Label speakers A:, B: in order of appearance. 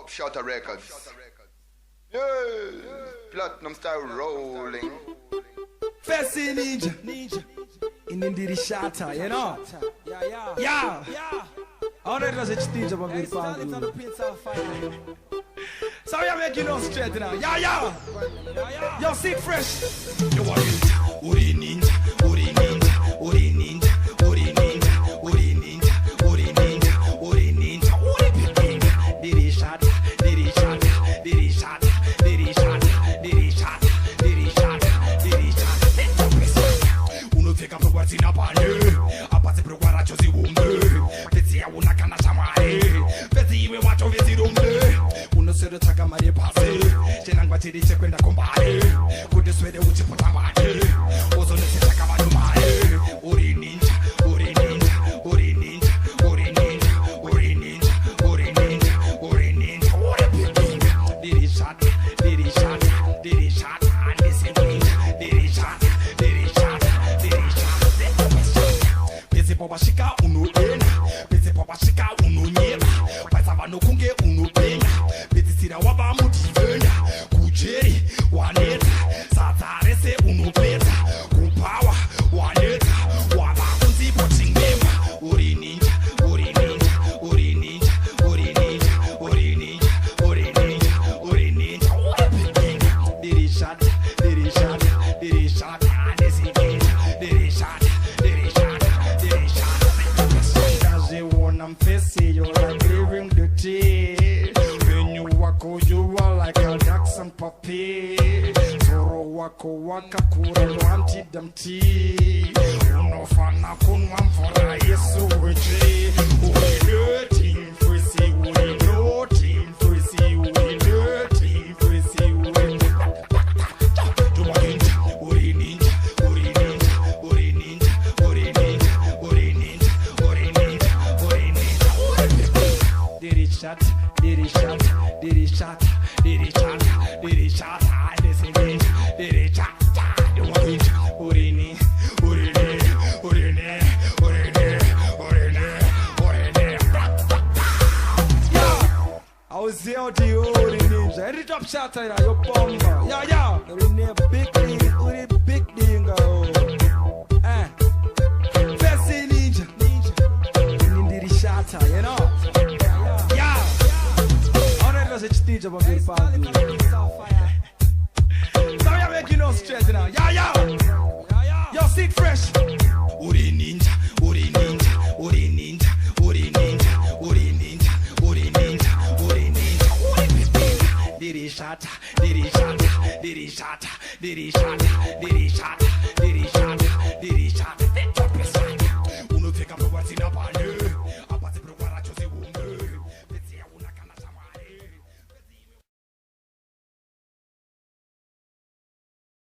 A: Shutter Records. Yeah. Platinum style rolling.
B: Fancy Ninja. In Indiri Shatta, you know? Yeah. I don't know if Ninja but we'll find so we are making us straight now. Yeah. Yo, Sick Fresh.
C: You are ninja, Uri ninja, Uri ninja, Uri ninja, Uri ninja, Uri ninja, Uri ninja, Uri ninja, Uri ninja. Diri Shatta, Diri Shatta, Diri Shatta, Diri Shatta, Diri Shatta, Diri Shatta, Diri Shatta. Uno fica pro guardina pane, a passe pro guaracho si umbe. Pezzi a una canna chamare, pezzi we watch over si rumbe. Uno se retaka mare passe, chenangwa chiriche kwenda kombare. Kude swede uchi potambare, ozo nese chaka madumare. Uri ninja, Uri ninja, Uri ninja, Uri ninja, Uri ninja, Uri ninja, Uri ninja, Uri ninja. Diri Shatta, Diri Shatta, Diri Shatta, this is ninja. Diri Shatta, Diri Shatta, Diri Shatta. Pese poba shika uno ena, pese poba shika uno nyeba. Paisa vano kunge uno penya, pese sira waba mutivenya. Kujeri waneta, satarese uno peta. Kumpawa waneta, waba unzi pochingema. Uri ninja, Uri ninja, Uri ninja, Uri ninja, Uri ninja, Uri ninja, Uri ninja, Uri ninja. Diri Shatta, Diri Shatta, Diri Shatta, this is ninja. Diri Shatta, Diri Shatta, Diri Shatta. Does it want I'm facing you like living the tea? When you walk, you are like a Jackson puppy. Soro wako waka kura wanti damti. Unofana kunwa mfora Yesu weche. Uri dirty freesy, uri dirty freesy, uri dirty freesy, uri. Juma ninja, Uri ninja, Uri ninja, Uri ninja, Uri ninja, Uri ninja, Uri ninja, Uri ninja, Uri ninja. Diri Shatta, Diri Shatta, Diri Shatta, Diri Shatta, Diri Shatta, this is ninja. Diri Shatta, you want ninja, Uri ni, Uri ni, Uri ni, Uri ni, Uri ni, Uri ni.
B: Yo, I was there to you, Uri Ninja. Every top shot I know, you bomber. Yeah. Uri Ninja, big thing, Uri big thing, Fancy Ninja. Indiri Shatta, you know? Yeah. I don't know if Ninja but we'll find so we are making us straight now. Yeah. Yo, Sick Fresh.
C: Uri ninja, Uri ninja, Uri ninja, Uri ninja, Uri ninja, Uri ninja, Uri ninja, Uri ninja. Diri Shatta, Diri Shatta, Diri Shatta, Diri Shatta, Diri Shatta, Diri Shatta, Diri Shatta.